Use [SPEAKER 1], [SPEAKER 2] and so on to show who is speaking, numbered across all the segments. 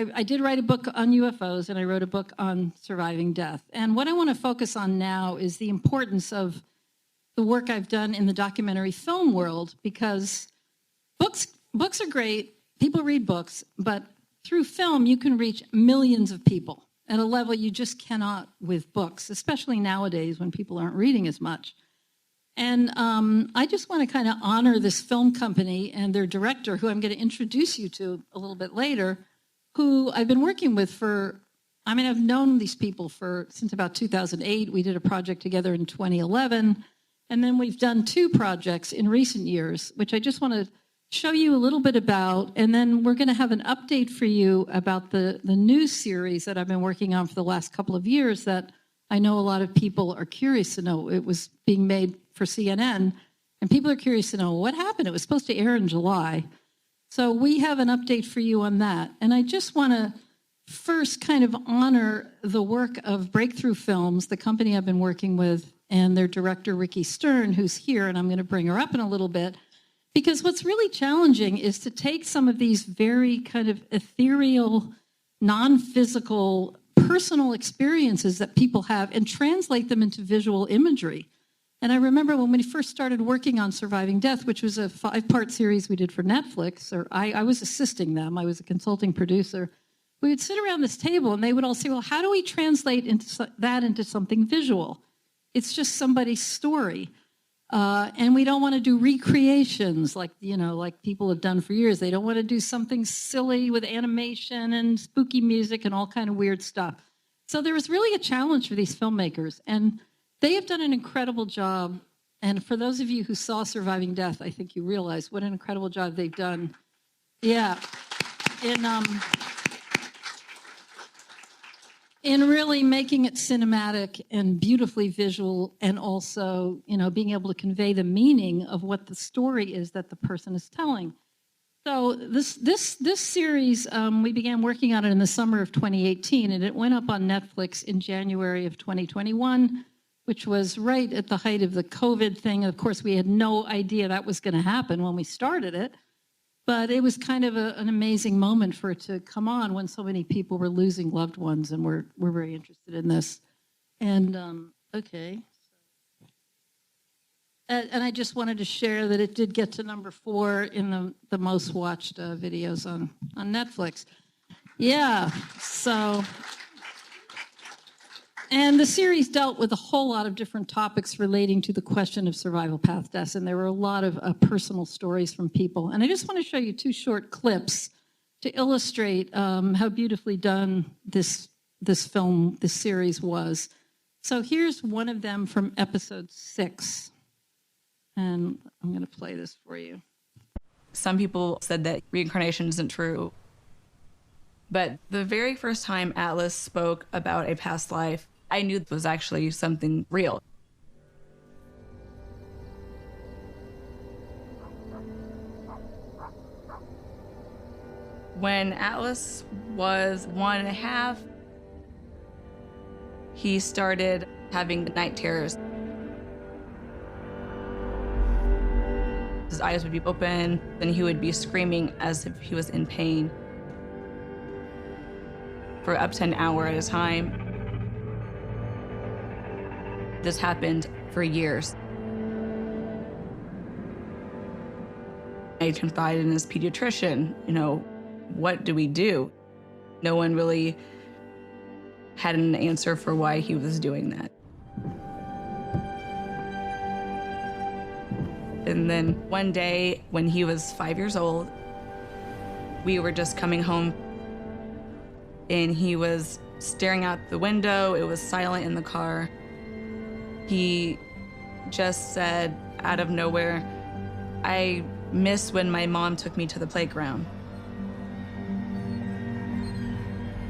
[SPEAKER 1] I did write a book on UFOs, and I wrote a book on surviving death. And what I want to focus on now is the importance of the work I've done in the documentary film world, because books are great. People read books, but through film, you can reach millions of people at a level you just cannot with books, especially nowadays when people aren't reading as much. And I just want to kind of honor this film company and their director, who I'm going to introduce you to a little bit later, who I've been working with I've known these people since about 2008. We did a project together in 2011. And then we've done 2 projects in recent years, which I just want to show you a little bit about. And then we're going to have an update for you about the new series that I've been working on for the last couple of years that I know a lot of people are curious to know. It was being made for CNN, and people are curious to know what happened. It was supposed to air in July. So we have an update for you on that. And I just want to first kind of honor the work of Breakthrough Films, the company I've been working with, and their director, Ricky Stern, who's here, and I'm going to bring her up in a little bit. Because what's really challenging is to take some of these very kind of ethereal, non-physical, personal experiences that people have and translate them into visual imagery. And I remember when we first started working on Surviving Death, which was a 5-part series we did for Netflix, or I was assisting them. I was a consulting producer. We would sit around this table and they would all say, well, how do we translate that into something visual? It's just somebody's story. And we don't want to do recreations like people have done for years. They don't want to do something silly with animation and spooky music and all kind of weird stuff. So there was really a challenge for these filmmakers. And they have done an incredible job. And for those of you who saw Surviving Death, I think you realize what an incredible job they've done. Yeah. In really making it cinematic and beautifully visual, and also, being able to convey the meaning of what the story is that the person is telling. So this series, we began working on it in the summer of 2018, and it went up on Netflix in January of 2021, which was right at the height of the COVID thing. Of course, we had no idea that was going to happen when we started it. But it was kind of an amazing moment for it to come on when so many people were losing loved ones, and we're very interested in this. And okay. And I just wanted to share that it did get to number 4 in the most watched videos on Netflix. Yeah, so. And the series dealt with a whole lot of different topics relating to the question of survival path deaths, and there were a lot of personal stories from people. And I just want to show you 2 short clips to illustrate how beautifully done this series was. So here's one of them from episode 6, and I'm going to play this for you.
[SPEAKER 2] Some people said that reincarnation isn't true, but the very first time Atlas spoke about a past life, I knew it was actually something real. When Atlas was 1.5, he started having night terrors. His eyes would be open, and he would be screaming as if he was in pain for up to an hour at a time. This happened for years. I confided in his pediatrician, what do we do? No one really had an answer for why he was doing that. And then one day when he was 5 years old, we were just coming home and he was staring out the window. It was silent in the car. He just said out of nowhere, "I miss when my mom took me to the playground."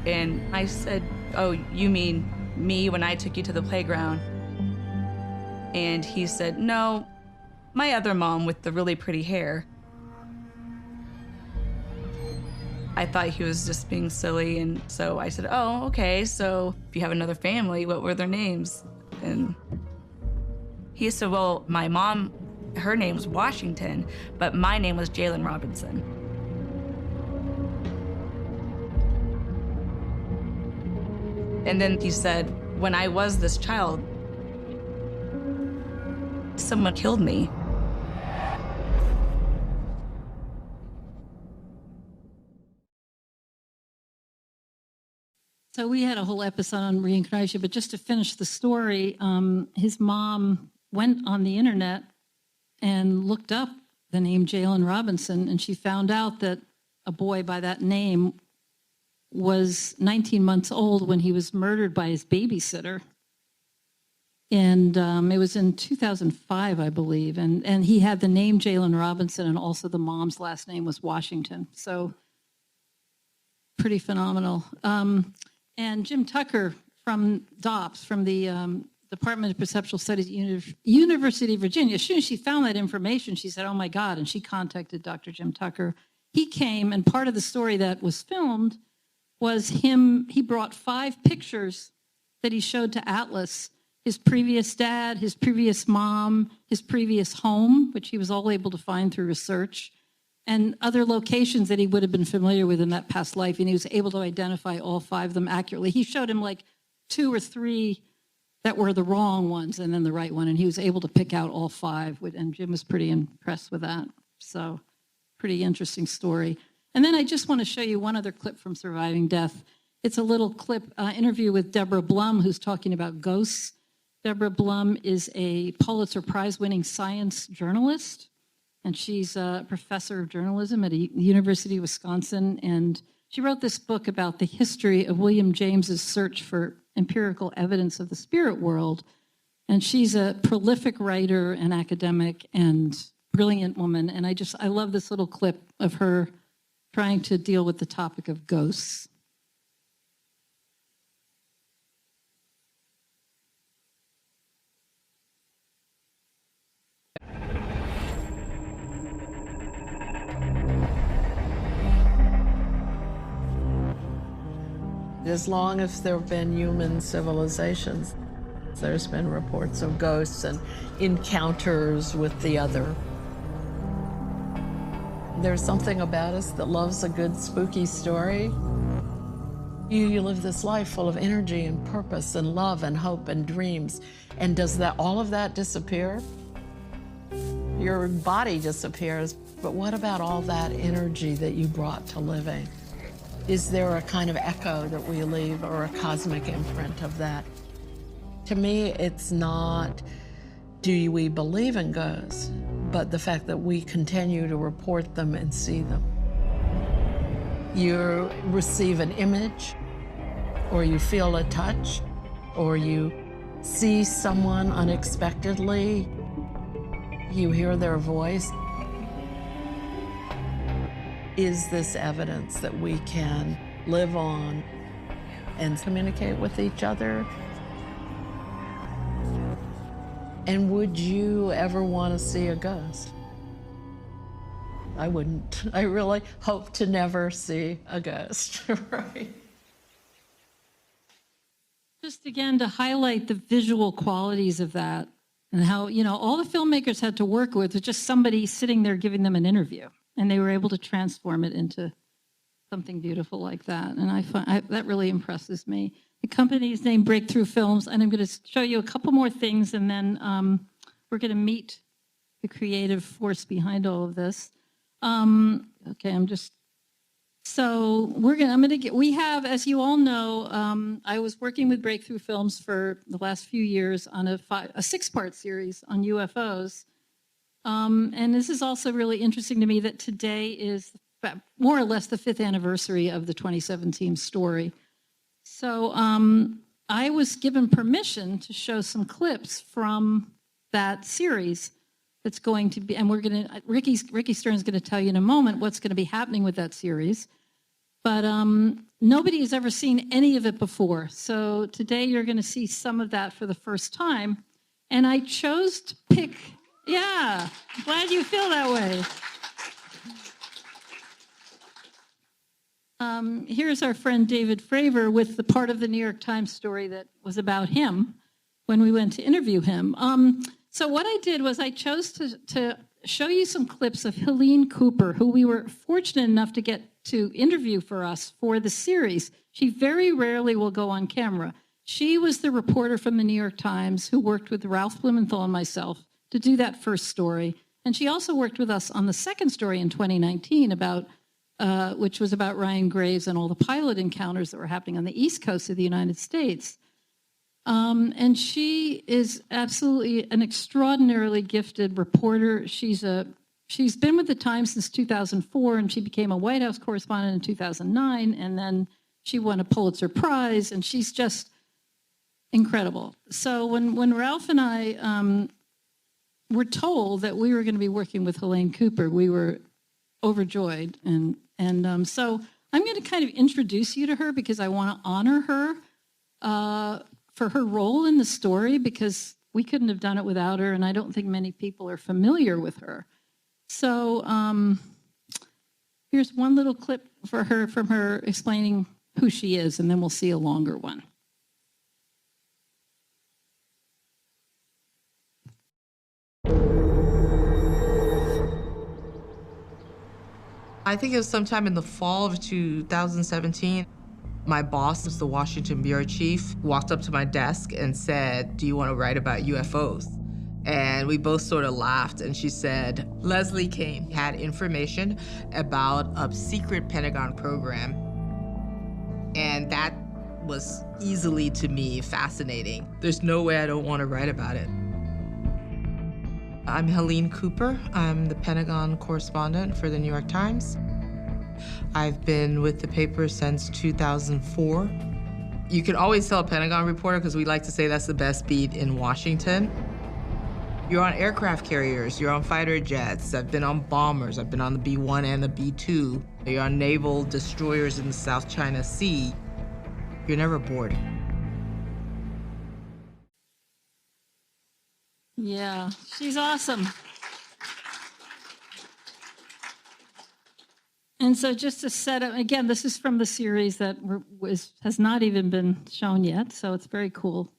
[SPEAKER 2] And I said, "Oh, you mean me when I took you to the playground?" And he said, "No, my other mom with the really pretty hair." I thought he was just being silly, and so I said, "Oh, okay, so if you have another family, what were their names?" And he said, "Well, my mom, her name's Washington, but my name was Jalen Robinson." And then he said, when I was this child, someone killed me.
[SPEAKER 1] So we had a whole episode on reincarnation, but just to finish the story, his mom went on the internet and looked up the name Jalen Robinson, and she found out that a boy by that name was 19 months old when he was murdered by his babysitter. And it was in 2005, I believe. And he had the name Jalen Robinson, and also the mom's last name was Washington. So pretty phenomenal. And Jim Tucker from DOPS, from the Department of Perceptual Studies at University of Virginia, as soon as she found that information, she said, oh my God, and she contacted Dr. Jim Tucker. He came, and part of the story that was filmed was he brought 5 pictures that he showed to Atlas, his previous dad, his previous mom, his previous home, which he was all able to find through research, and other locations that he would have been familiar with in that past life, and he was able to identify all 5 of them accurately. He showed him like 2 or 3 that were the wrong ones and then the right one, and he was able to pick out all 5, and Jim was pretty impressed with that. So pretty interesting story. And then I just want to show you one other clip from Surviving Death. It's a little clip interview with Deborah Blum, who's talking about ghosts. Deborah Blum is a Pulitzer Prize-winning science journalist, and she's a professor of journalism at the University of Wisconsin. And she wrote this book about the history of William James's search for empirical evidence of the spirit world. And she's a prolific writer and academic and brilliant woman. And I love this little clip of her trying to deal with the topic of ghosts.
[SPEAKER 3] As long as there have been human civilizations, there's been reports of ghosts and encounters with the other. There's something about us that loves a good spooky story. You live this life full of energy and purpose and love and hope and dreams. And does all of that disappear? Your body disappears, but what about all that energy that you brought to living? Is there a kind of echo that we leave or a cosmic imprint of that? To me, it's not, do we believe in ghosts, but the fact that we continue to report them and see them. You receive an image, or you feel a touch, or you see someone unexpectedly, you hear their voice. Is this evidence that we can live on and communicate with each other? And would you ever want to see a ghost? I wouldn't. I really hope to never see a ghost, right?
[SPEAKER 1] Just again to highlight the visual qualities of that and how, all the filmmakers had to work with was just somebody sitting there giving them an interview. And they were able to transform it into something beautiful like that. And I find that really impresses me. The company is named Breakthrough Films, and I'm going to show you a couple more things, and then we're going to meet the creative force behind all of this. We have, as you all know, I was working with Breakthrough Films for the last few years on a 6-part series on UFOs. And this is also really interesting to me that today is more or less the 5th anniversary of the 2017 story. So I was given permission to show some clips from that series that's going to be, and Ricky Stern's going to tell you in a moment what's going to be happening with that series. But nobody has ever seen any of it before. So today you're going to see some of that for the first time. And I chose to pick... Yeah, glad you feel that way. Here's our friend David Fravor with the part of the New York Times story that was about him when we went to interview him. So what I did was I chose to show you some clips of Helene Cooper, who we were fortunate enough to get to interview for us for the series. She very rarely will go on camera. She was the reporter from the New York Times who worked with Ralph Blumenthal and myself to do that first story. And she also worked with us on the second story in 2019 about, which was about Ryan Graves and all the pilot encounters that were happening on the East Coast of the United States. And she is absolutely an extraordinarily gifted reporter. She's been with the Times since 2004, and she became a White House correspondent in 2009, and then she won a Pulitzer Prize, and she's just incredible. So when Ralph and I were told that we were going to be working with Helene Cooper, we were overjoyed, and so I'm going to kind of introduce you to her because I want to honor her for her role in the story, because we couldn't have done it without her, and I don't think many people are familiar with her. So here's one little clip for her from her explaining who she is, and then we'll see a longer one.
[SPEAKER 4] I think it was sometime in the fall of 2017. My boss, the Washington bureau chief, walked up to my desk and said, "Do you want to write about UFOs?" And we both sort of laughed, and she said, Leslie Kean had information about a secret Pentagon program. And that was easily, to me, fascinating. There's no way I don't want to write about it. I'm Helene Cooper. I'm the Pentagon correspondent for the New York Times. I've been with the paper since 2004. You can always tell a Pentagon reporter, because we like to say that's the best beat in Washington. You're on aircraft carriers, you're on fighter jets, I've been on bombers, I've been on the B-1 and the B-2. You're on naval destroyers in the South China Sea. You're never bored.
[SPEAKER 1] Yeah, she's awesome. And so just to set up, again, this is from the series that has not even been shown yet, so it's very cool.